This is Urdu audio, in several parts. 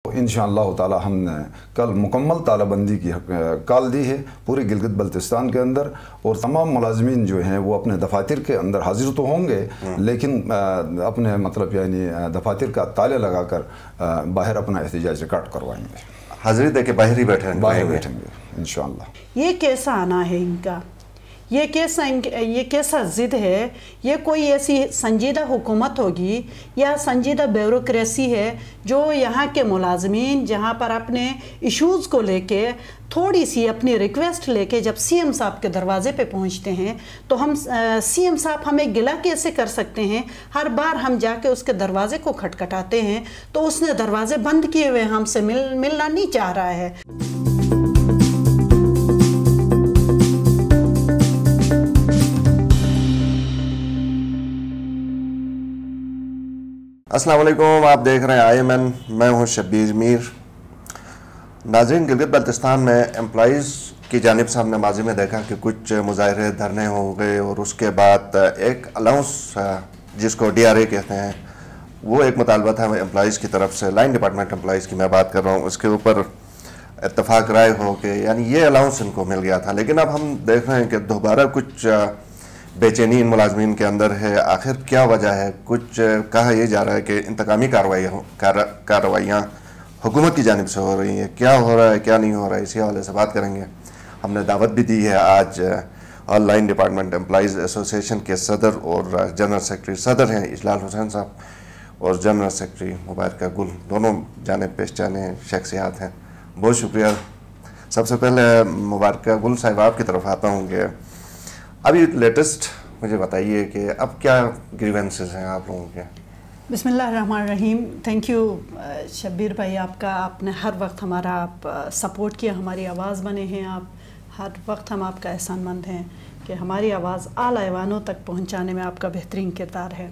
انشاءاللہ تعالی ہم نے کل مکمل تالہ بندی کی کال دی ہے پورے گلگت بلتستان کے اندر، اور تمام ملازمین جو ہیں وہ اپنے دفاتر کے اندر حاضر تو ہوں گے لیکن اپنے مطلب یعنی دفاتر کا تالے لگا کر باہر اپنا احتجاج ریکارڈ کروائیں گے. حاضری دے کے باہر ہی بیٹھیں گے انشاءاللہ. یہ کیسا آنا ہے ان کا، یہ کیسا ضد ہے؟ یہ کوئی ایسی سنجیدہ حکومت ہوگی یا سنجیدہ بیوروکریسی ہے جو یہاں کے ملازمین جہاں پر اپنے ایشوز کو لے کے تھوڑی سی اپنی ریکویسٹ لے کے جب سی ایم صاحب کے دروازے پہ پہنچتے ہیں تو ہم سی ایم صاحب ہمیں گلہ کیسے کر سکتے ہیں؟ ہر بار ہم جا کے اس کے دروازے کو کھٹکھٹاتے ہیں تو اس نے دروازے بند کیے ہوئے ہم سے ملنا نہیں چاہ رہا ہے. السلام علیکم، آپ دیکھ رہے ہیں آئی ایم این، میں ہوں شبیر میر. ناظرین، گلگت بلتستان میں امپلائیز کی جانب سے ہم نے ماضی میں دیکھا کہ کچھ مظاہرے دھرنے ہو گئے اور اس کے بعد ایک الاؤنس جس کو ڈی آر اے کہتے ہیں وہ ایک مطالبہ تھا امپلائیز کی طرف سے، لائن ڈپارٹمنٹ امپلائیز کی میں بات کر رہا ہوں. اس کے اوپر اتفاق رائے ہو کے یعنی یہ الاؤنس ان کو مل گیا تھا، لیکن اب ہم دیکھ رہے ہیں کہ دوبارہ کچھ بے چینی ان ملازمین کے اندر ہے. آخر کیا وجہ ہے؟ کچھ کہا یہ جا رہا ہے کہ انتقامی کارروائیاں حکومت کی جانب سے ہو رہی ہیں. کیا ہو رہا ہے، کیا نہیں ہو رہا ہے، اسی حوالے سے بات کریں گے. ہم نے دعوت بھی دی ہے آج آل لائن ڈپارٹمنٹ امپلائیز ایسوسیشن کے صدر اور جنرل سیکرٹری، صدر ہیں اجلال حسین صاحب اور جنرل سیکرٹری مبارکہ گل، دونوں جانب پہچانے شخصیات ہیں. بہت شکریہ. سب سے پہلے مبارکہ گل صاحب آپ کی طرف آتا ہوں کہ ابھی لیٹسٹ مجھے بتائیے کہ اب کیا گریونسز ہیں آپ لوگوں کے؟ بسم اللہ الرحمن الرحیم. تھینک یو شبیر بھائی، آپ نے ہر وقت ہمارا سپورٹ کیا، ہماری آواز بنے ہیں آپ. ہر وقت ہم آپ کا احسان مند ہیں کہ ہماری آواز اعلیٰ ایوانوں تک پہنچانے میں آپ کا بہترین کردار ہے.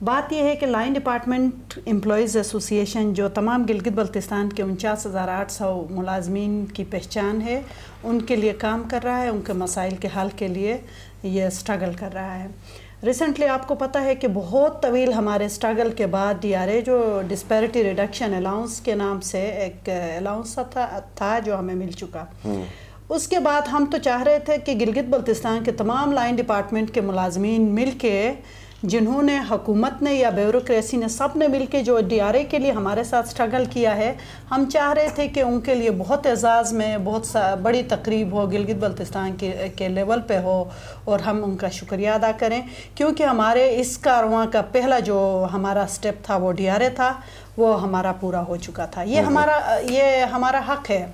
بات یہ ہے کہ لائن ڈپارٹمنٹ امپلائیز ایسوسیشن جو تمام گلگت بلتستان کے 49,800 ملازمین کی پہچان ہے، ان کے لیے کام کر رہا ہے، ان کے مسائل کے حل کے لیے یہ سٹرگل کر رہا ہے. ریسنٹلی آپ کو پتہ ہے کہ بہت طویل ہمارے سٹرگل کے بعد ڈی آر اے جو ڈسپیرٹی ریڈکشن الاؤنس کے نام سے ایک الاؤنس تھا جو ہمیں مل چکا. اس کے بعد ہم تو چاہ رہے تھے کہ گلگت بلتستان کے تمام لائن ڈپارٹمنٹ کے ملازمین مل کے، جنہوں نے حکومت نے یا بیوروکریسی نے سب نے مل کے جو ڈی آر اے کے لیے ہمارے ساتھ سٹرگل کیا ہے، ہم چاہ رہے تھے کہ ان کے لیے بہت اعزاز میں بہت بڑی تقریب ہو، گلگت بلتستان کے لیول پہ ہو اور ہم ان کا شکریہ ادا کریں، کیونکہ ہمارے اس کارواں کا پہلا جو ہمارا سٹیپ تھا وہ ڈی آر اے تھا، وہ ہمارا پورا ہو چکا تھا. یہ ہمارا حق ہے،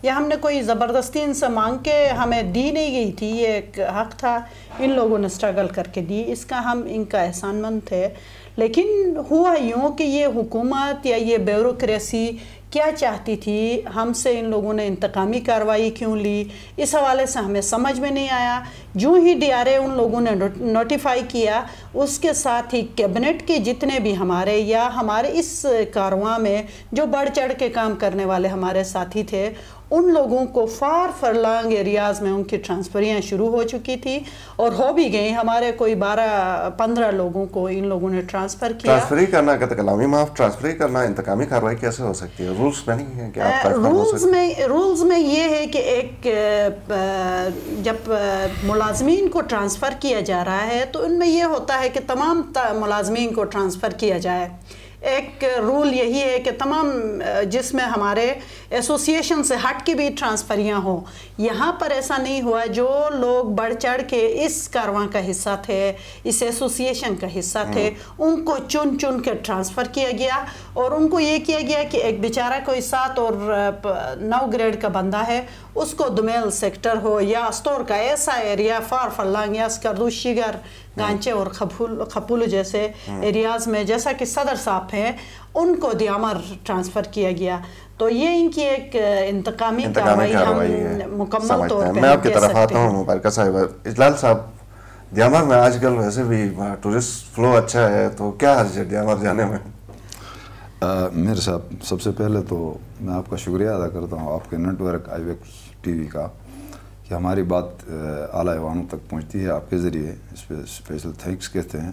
یہ ہم نے کوئی زبردستی ان سے مانگ کے ہمیں دی نہیں گئی تھی، یہ ایک حق تھا، ان لوگوں نے سٹرگل کر کے دی، اس کا ہم ان کا احسان مند تھے. لیکن ہوا یوں کہ یہ حکومت یا یہ بیوروکریسی کیا چاہتی تھی، ہم سے ان لوگوں نے انتقامی کارروائی کیوں لی، اس حوالے سے ہمیں سمجھ میں نہیں آیا. جو ہی ڈی آر اے ان لوگوں نے نوٹیفائی کیا، اس کے ساتھ ہی کیبنٹ کے جتنے بھی ہمارے اس کاررواں میں جو بڑھ چڑھ کے کام کرنے والے ہمارے ساتھی تھے، ان لوگوں کو فار فرلانگ ایریاز میں ان کی ٹرانسفریاں شروع ہو چکی تھی اور ہو بھی گئی. ہمارے کوئی 12-15 لوگوں کو ان لوگوں نے ٹرانسفر کیا. ٹرانسفری کرنا کا کلامی معاف، ٹرانسفری کرنا انتقامی کارروائی کیسے ہو سکتی ہے؟ رولز میں نہیں ہے کہ آپ رولز میں یہ ہے کہ ایک جب ملازمین کو ٹرانسفر کیا جا رہا ہے تو ان میں یہ ہوتا ہے کہ تمام ملازمین کو ٹرانسفر کیا جائے. ایک رول یہی ہے کہ تمام جس میں ہمارے ایسوسیشن سے ہٹ کے بھی ٹرانسفریاں ہوں. یہاں پر ایسا نہیں ہوا. جو لوگ بڑھ چڑھ کے اس کارواں کا حصہ تھے، اس ایسوسیشن کا حصہ تھے، ان کو چن کے ٹرانسفر کیا گیا اور ان کو یہ کیا گیا کہ ایک بیچارہ کوئی 7 اور 9 گریڈ کا بندہ ہے، اس کو دمیل سیکٹر ہو یا استور کا ایسا ایریا فار فرلانگ یا اسکردو شگر گانچے اور خپولو جیسے ایریاز میں، جیسا کہ صدر صاحب ہیں، ان کو دیامر ٹرانسفر کیا گیا. تو یہ ان کی ایک انتقامی کارروائی ہم مکمل طور پہ میں آپ کی طرف آتا ہوں. مبارکہ صاحب، اجلال صاحب، دیامر میں آج کل ویسے بھی ٹورسٹ فلو اچھا ہے، تو کیا حرج ہے دیامر جانے میں؟ میرے صاحب، سب سے پہلے تو میں آپ کا شکریہ ادا کرتا ہوں، آپ کے نیٹ ورک آئی ویکس ٹی وی کا، کہ ہماری بات اعلیٰ ایوانوں تک پہنچتی ہے آپ کے ذریعے. اس پہ اسپیشل تھینکس کہتے ہیں.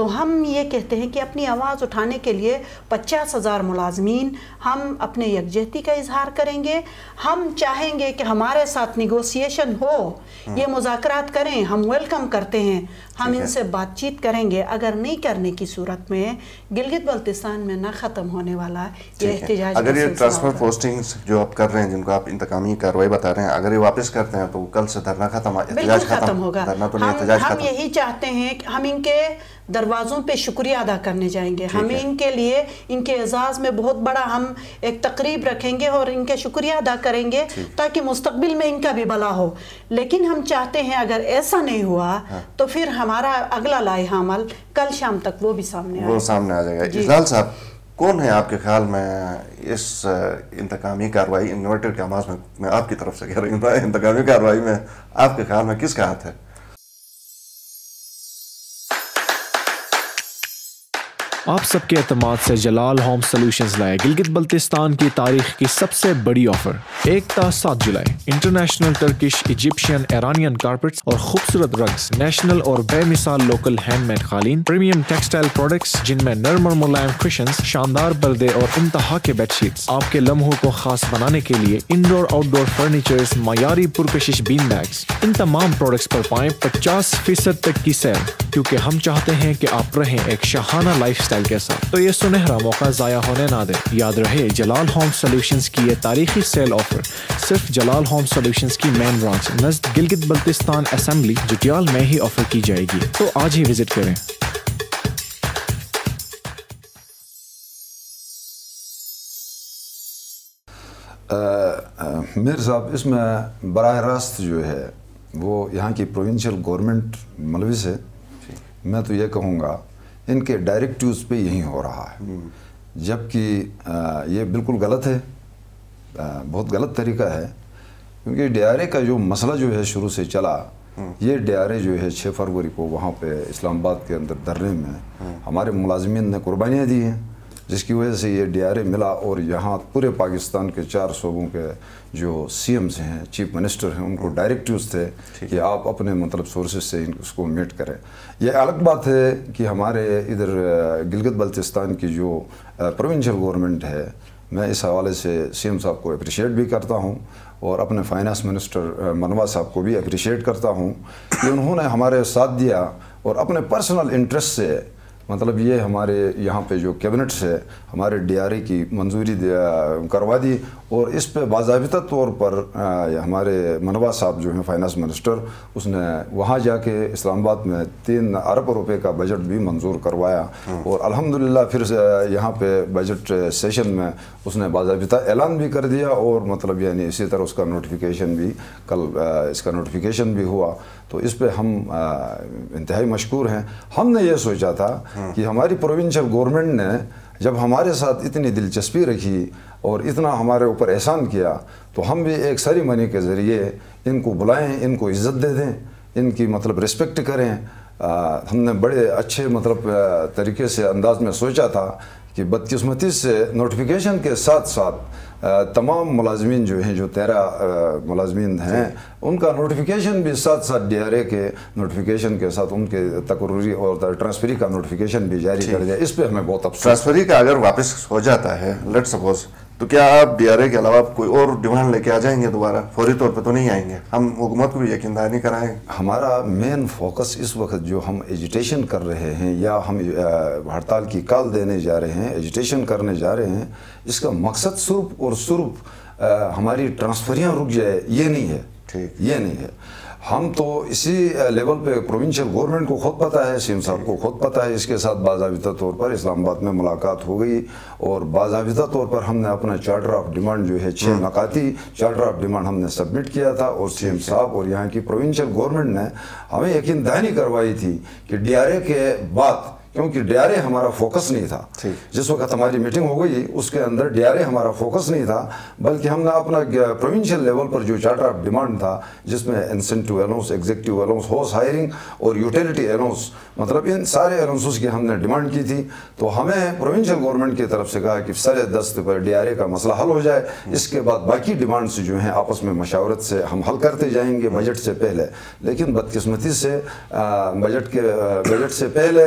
تو ہم یہ کہتے ہیں کہ اپنی آواز اٹھانے کے لیے 50,000 ملازمین ہم اپنے یکجہتی کا اظہار کریں گے. ہم چاہیں گے کہ ہمارے ساتھ نیگوسیشن ہو, یہ مذاکرات کریں, ہم ویلکم کرتے ہیں, ہم ان سے بات چیت کریں گے. اگر نہیں کرنے کی صورت میں گلگت بلتستان میں نہ ختم ہونے والا یہ احتجاج. اگر یہ ٹرانسفر پوسٹنگز جو آپ کر رہے ہیں, جن کو آپ انتقامی کارروائی بتا رہے ہیں, اگر یہ واپس کرتے ہیں تو کل سے دھرنا ختم, احتجاج ختم ہوگا. ہم یہی چاہتے ہیں کہ ہم ان کے دروازوں پہ شکریہ ادا کرنے جائیں گے. ہم ان کے لیے ان کے اعزاز میں بہت بڑا ہم ایک تقریب رکھیں گے اور ان کے شکریہ ادا کریں گے تاکہ مستقبل میں ان کا بھی بھلا ہو. لیکن ہم چاہتے ہیں اگر ایسا نہیں ہوا تو پھر ہمارا اگلا لائحہ عمل کل شام تک وہ بھی سامنے آ جائے گا. اجلال صاحب, کون ہے آپ کے خیال میں اس انتقامی کارروائی, انورٹر کے آواز میں آپ کی طرف سے کہہ رہی ہوں, انتقامی کارروائی میں آپ کے خیال میں کس کا ہاتھ ہے؟ آپ سب کے اعتماد سے جلال ہوم سولوشنز لائے گلگت بلتستان کی تاریخ کی سب سے بڑی آفر. 1 تا 7 جولائی international, Turkish, Egyptian, Iranian carpets اور خوبصورت رگز, نیشنل اور بے مثال لوکل ہینڈ میڈ قالین, پریمیم ٹیکسٹائل پروڈکٹس جن میں نرم اور ملائم کشنز, شاندار پردے اور انتہا کے بیڈ شیٹس. آپ کے لمحوں کو خاص بنانے کے لیے انڈور آؤٹ ڈور فرنیچرز, معیاری پرکشش بین بیگز. ان تمام پروڈکٹس پر پائیں 50% تک کی سیل, کیونکہ ہم چاہتے ہیں کہ آپ رہیں ایک شاہانہ لائف سٹائل کے ساتھ. تو یہ سنہرا موقع ضائع ہونے نہ دیں. یاد رہے, جلال ہوم سولوشنز کی یہ تاریخی سیل آفر صرف جلال ہوم سولوشنز کی مین برانچ نزد گلگت بلتستان اسمبلی جٹیال میں ہی آفر کی جائے گی. تو آج ہی وزٹ کریں. میر صاحب, اس میں براہ راست جو ہے وہ یہاں کی پروونشل گورنمنٹ ملوث ہے. میں تو یہ کہوں گا ان کے ڈائریکٹیوز پہ یہی ہو رہا ہے, جبکہ یہ بالکل غلط ہے, بہت غلط طریقہ ہے. کیونکہ ڈی آر اے کا جو مسئلہ جو ہے شروع سے چلا, یہ ڈی آر اے جو ہے 6 فروری کو وہاں پہ اسلام آباد کے اندر دھرنے میں ہمارے ملازمین نے قربانیاں دی ہیں, جس کی وجہ سے یہ ڈی آر اے ملا. اور یہاں پورے پاکستان کے 4 صوبوں کے جو سی ایمز ہیں, چیف منسٹر ہیں, ان کو ڈائریکٹیوز تھے کہ آپ اپنے مطلب سورسز سے اس کو میٹ کریں. یہ الگ بات ہے کہ ہمارے ادھر گلگت بلتستان کی جو پروونشل گورنمنٹ ہے, میں اس حوالے سے سی ایم صاحب کو اپریشیٹ بھی کرتا ہوں اور اپنے فائنانس منسٹر منوا صاحب کو بھی اپریشیٹ کرتا ہوں کہ انہوں نے ہمارے ساتھ دیا اور اپنے پرسنل انٹرسٹ سے مطلب یہ ہمارے یہاں پہ جو کیبنٹ سے ہمارے ڈی آر اے کی منظوری کروا دی. اور اس پہ باضابطہ طور پر ہمارے منوا صاحب جو ہیں فائنانس منسٹر, اس نے وہاں جا کے اسلام آباد میں 3 ارب روپے کا بجٹ بھی منظور کروایا. اور الحمدللہ پھر یہاں پہ بجٹ سیشن میں اس نے باضابطہ اعلان بھی کر دیا, اور مطلب یعنی اسی طرح اس کا نوٹیفیکیشن بھی کل اس کا نوٹیفیکیشن بھی ہوا. تو اس پہ ہم انتہائی مشکور ہیں. ہم نے یہ سوچا تھا کہ ہماری پروونشل گورنمنٹ نے جب ہمارے ساتھ اتنی دلچسپی رکھی اور اتنا ہمارے اوپر احسان کیا, تو ہم بھی ایک سیریمنی کے ذریعے ان کو بلائیں, ان کو عزت دے دیں, ان کی مطلب ریسپیکٹ کریں. ہم نے بڑے اچھے مطلب طریقے سے انداز میں سوچا تھا کہ بدقسمتی سے نوٹیفیکیشن کے ساتھ ساتھ تمام ملازمین جو ہیں, جو 13 ملازمین ہیں, ان کا نوٹیفیکیشن بھی ساتھ ساتھ ڈی آر اے کے نوٹیفیکیشن کے ساتھ ان کے تقرری اور ٹرانسفری کا نوٹیفیکیشن بھی جاری کر دیا. اس پہ ہمیں بہت افسوس. ٹرانسفری کا اگر واپس ہو جاتا ہے لیٹ سپوز, تو کیا آپ ڈی آر اے کے علاوہ کوئی اور ڈیمانڈ لے کے آ جائیں گے دوبارہ؟ فوری طور پہ تو نہیں آئیں گے, ہم حکومت کو بھی یقین دہانی کرائیں. ہمارا مین فوکس اس وقت جو ہم ایجیٹیشن کر رہے ہیں یا ہم ہڑتال کی کال دینے جا رہے ہیں, ایجیٹیشن کرنے جا رہے ہیں, اس کا مقصد صرف اور صرف ہماری ٹرانسفریاں رک جائے یہ نہیں ہے. یہ نہیں ہے. ہم تو اسی لیول پہ پروونشل گورنمنٹ کو خود پتہ ہے, سی ایم صاحب کو خود پتہ ہے, اس کے ساتھ باضابطہ طور پر اسلام آباد میں ملاقات ہو گئی اور باضابطہ طور پر ہم نے اپنا چارٹر آف ڈیمانڈ جو ہے 6 نکاتی چارٹر آف ڈیمانڈ ہم نے سبمٹ کیا تھا. اور سی ایم صاحب اور یہاں کی پروونشل گورنمنٹ نے ہمیں یقین دہانی کروائی تھی کہ ڈی آر اے کے بعد, کیونکہ ڈی آر اے ہمارا فوکس نہیں تھا, جس وقت ہماری میٹنگ ہو گئی اس کے اندر ڈی آر اے ہمارا فوکس نہیں تھا, بلکہ ہم نے اپنا پروونشل لیول پر جو چارٹر آف ڈیمانڈ تھا, جس میں incentive allowance, executive allowance, house hiring اور یوٹیلیٹی الاؤنس, مطلب ان سارے الاؤنسز کی ہم نے ڈیمانڈ کی تھی. تو ہمیں پروونشل گورنمنٹ کی طرف سے کہا کہ سر دست پر ڈی آر اے کا مسئلہ حل ہو جائے, اس کے بعد باقی ڈیمانڈس جو ہیں آپس میں مشاورت سے ہم حل کرتے جائیں گے بجٹ سے پہلے. لیکن بدقسمتی سے بجٹ سے پہلے